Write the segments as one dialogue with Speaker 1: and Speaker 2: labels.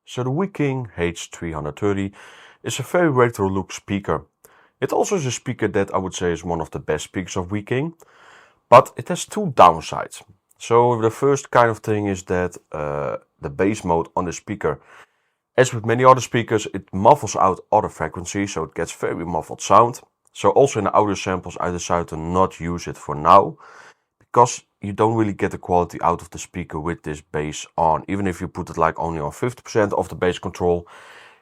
Speaker 1: So the Viking H330 is a very retro look speaker. It also is a speaker that I would say is one of the best speakers of Viking, but it has two downsides. So the first kind of thing is that the bass mode on the speaker, as with many other speakers, it muffles out other frequencies, so it gets very muffled sound. So also in the audio samples I decided to not use it for now, because you don't really get the quality out of the speaker with this bass on. Even if you put it like only on 50% of the bass control,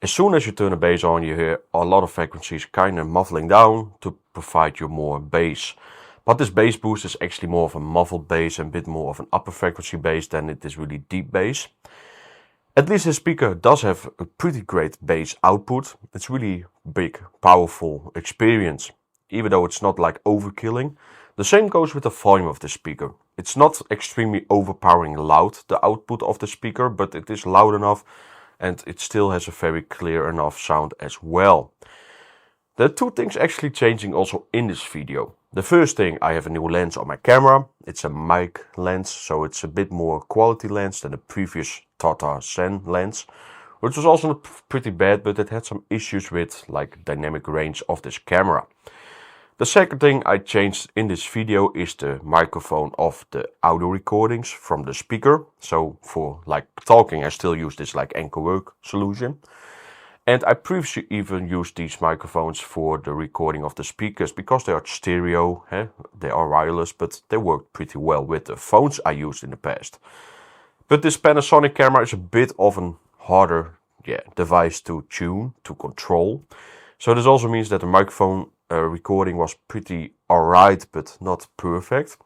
Speaker 1: as soon as you turn the bass on, you hear a lot of frequencies kind of muffling down to provide you more bass. But this bass boost is actually more of a muffled bass and a bit more of an upper frequency bass than it is really deep bass. At least this speaker does have a pretty great bass output. It's really big, powerful experience, even though it's not like overkilling. The same goes with the volume of the speaker. It's not extremely overpowering loud, the output of the speaker, but it is loud enough and it still has a very clear enough sound as well. There are two things actually changing also in this video. The first thing, I have a new lens on my camera. It's a mic lens, so it's a bit more quality lens than the previous Techder Zen lens, which was also pretty bad, but it had some issues with like dynamic range of this camera. The second thing I changed in this video is the microphone of the audio recordings from the speaker. So for like talking, I still use this like Anchor Work solution. And I previously even used these microphones for the recording of the speakers because they are stereo, they are wireless, but they work pretty well with the phones I used in the past. But this Panasonic camera is a bit of a harder device to tune, to control. So this also means that the microphone recording was pretty alright, but not perfect.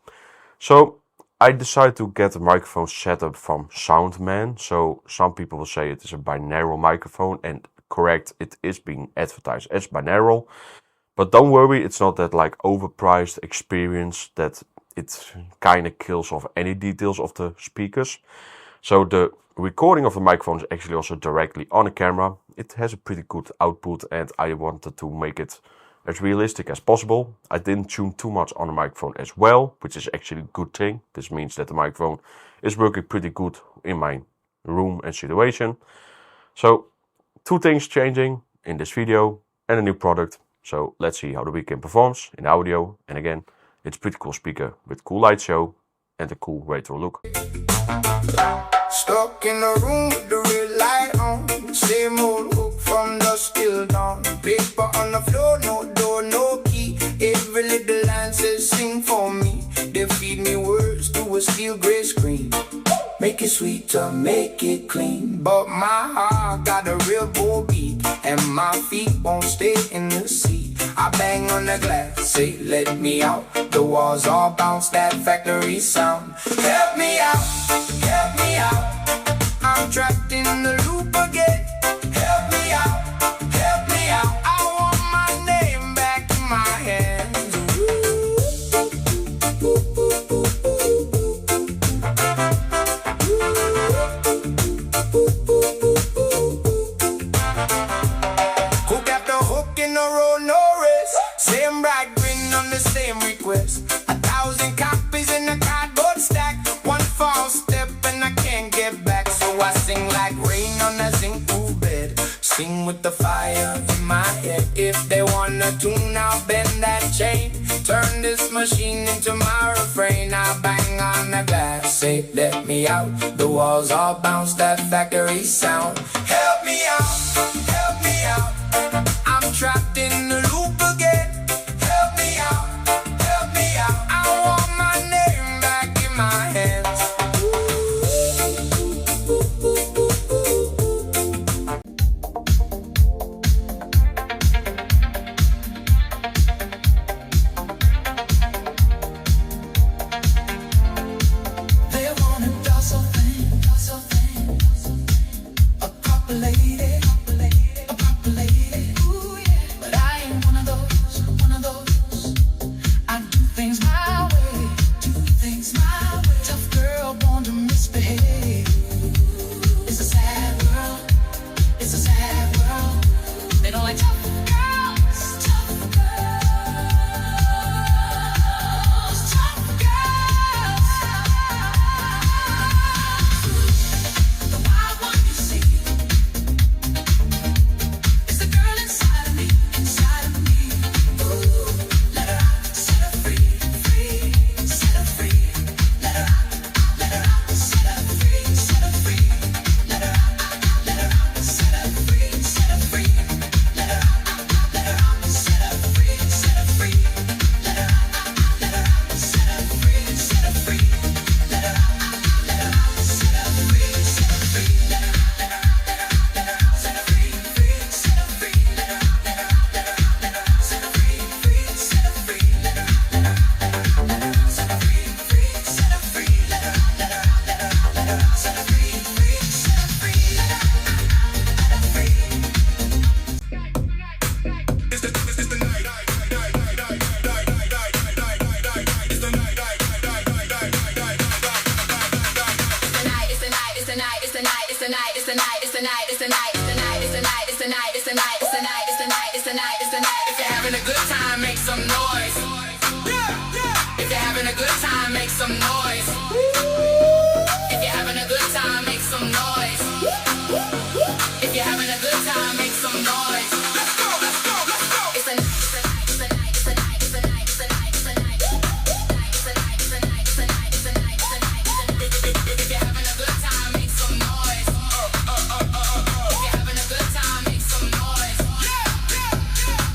Speaker 1: So I decided to get a microphone setup from Soundman. So some people will say it is a binaural microphone, and correct, it is being advertised as binaural. But don't worry, it's not that like overpriced experience that it kind of kills off any details of the speakers. So the recording of the microphone is actually also directly on the camera. It has a pretty good output and I wanted to make it as realistic as possible. I didn't tune too much on the microphone as well, which is actually a good thing. This means that the microphone is working pretty good in my room and situation. So two things changing in this video and a new product. So let's see how the Viking performs in audio. And again, it's a pretty cool speaker with cool light show and a cool retro look.
Speaker 2: Stuck in a room with the red light on, same old hook from dusk till dawn. Paper on the floor, no door, no key. Every little line says sing for me. They feed me words to a steel gray screen. Make it sweeter, make it clean. But my heart got a real bull beat, and my feet won't stay in the seat. I bang on the glass, say let me out. The walls all bounce that factory sound. Help me out, help me out. I'm trapped in the loop again. Help me out, help me out. I want my name back in my hands. Who got the hook in the road, no rest? Same bright grin on the same request. 1,000 copies in a cardboard stack. One false step and I can't get back. So I sing like rain on a zinc bed. Sing with the fire in my head. If they wanna tune, I'll bend that chain. Turn this machine into my refrain. I bang on the glass, say let me out. The walls all bounce that factory sound. Help me out, help me out. I'm trapped in the loop again. Help me out, help me out. I want my name back in my hands.
Speaker 3: A proper lady, ooh yeah. But I ain't
Speaker 2: night, it's the night, it's the night, it's the night, it's the night, it's the night, it's the night, it's the night, it's the night. If you're having a good time, make some noise. If you're having a good time, make some noise. If you're having a good time, make some noise. If you're having a good time, make some noise. Let's go, let's go, let's go. It's the night, it's the night, it's the night, it's the night, it's the night, it's the night, it's the night. It's the night, it's the night, it's the night, it's the night, it's the night, it's the night. If you're having a good time, make some noise. If you're having a good time, make some noise.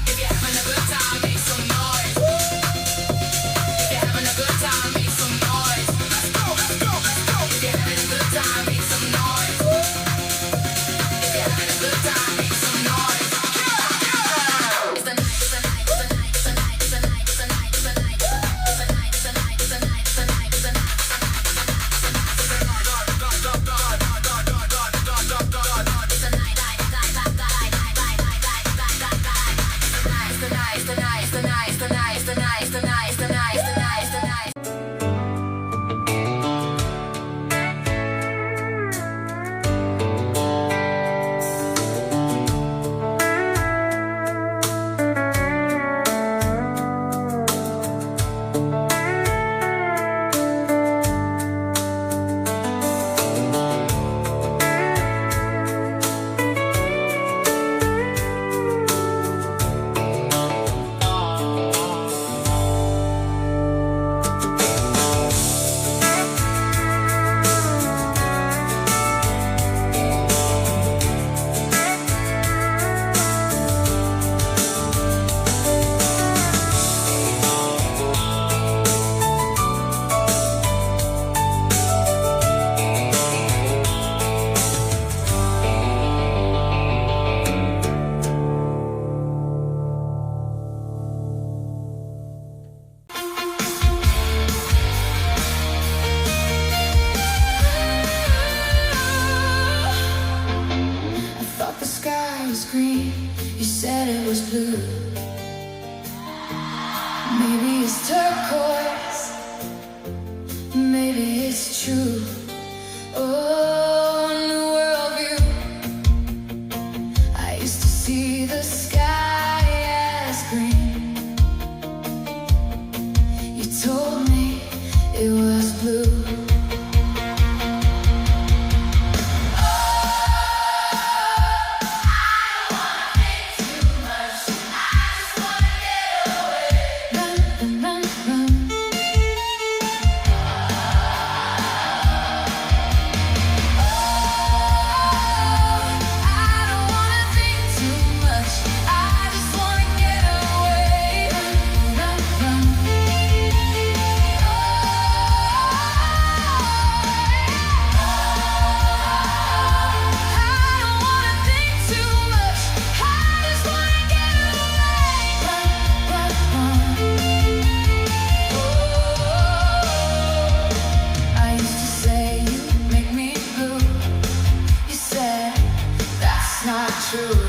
Speaker 2: If you're having a good time, make some noise. If you're having a good time, make some noise. Let's go, let's go, let's go. If you're having a good time, make some noise. If you're having a good time, make some noise. It's the night, it's the night, it's the night, it's the night, it's the night, it's the night, it's the night, it's the night, it's the night, it's the night, it's the night, it's the night, green, you said it was blue. Maybe it's turquoise, maybe it's true. Oh, new world view. I used to see the sky as green. You told me it was blue.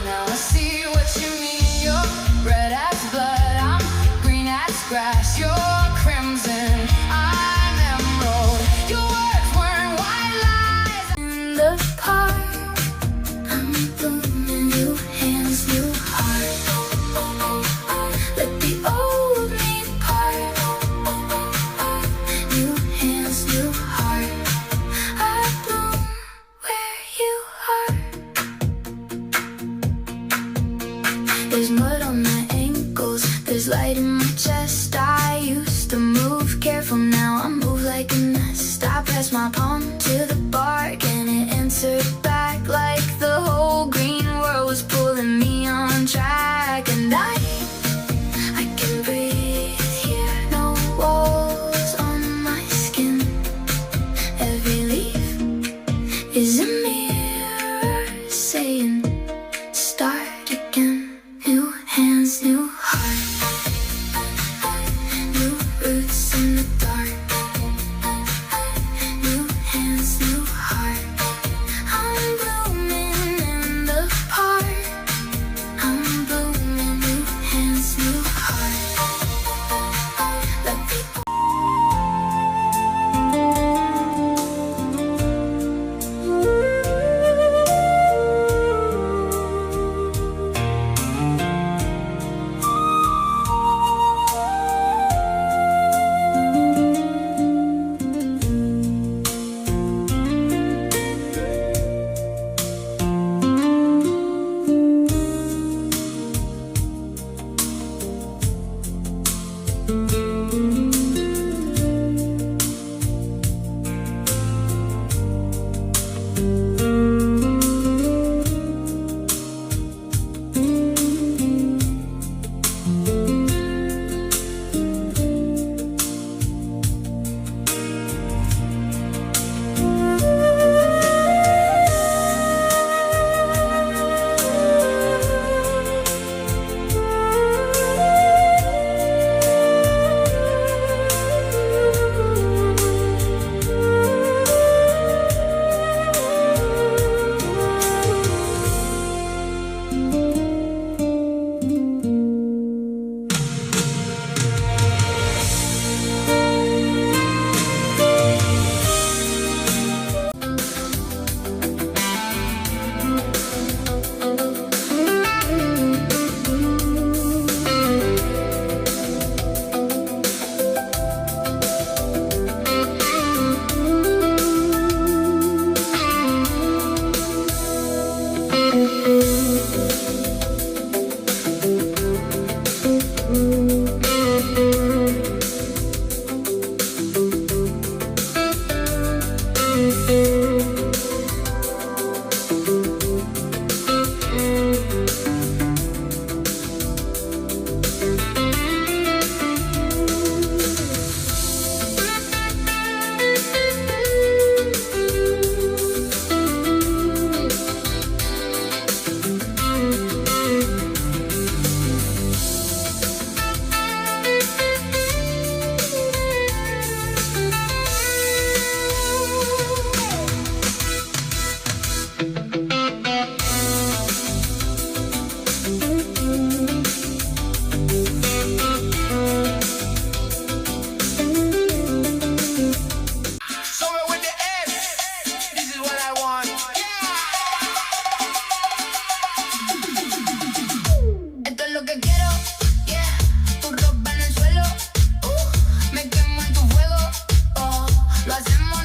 Speaker 2: Now I see what you mean. You're red as blood, I'm green as grass. You're crimson, I'm emerald. Your words weren't white lies. In the park, I'm blooming. New hands, new heart. Let the old me part. New hands, new heart. I bloom where you are. There's mud on my ankles, there's light in my chest. I used to move careful, now I move like a nest. I pressed my palm to the bark and it answered back like the whole green world was pulling me on track. And I can breathe here, no walls on my skin. Every leaf is a mirror saying, start again. New hands, new heart. New roots in the dark. New hands, new heart. I'm blooming in the park. I'm blooming, new hands, new heart. Let the Somewhere with the S, this is what I want. Esto es lo que quiero, yeah. Tu ropa en el suelo, me quemo en tu fuego, oh. Lo hacemos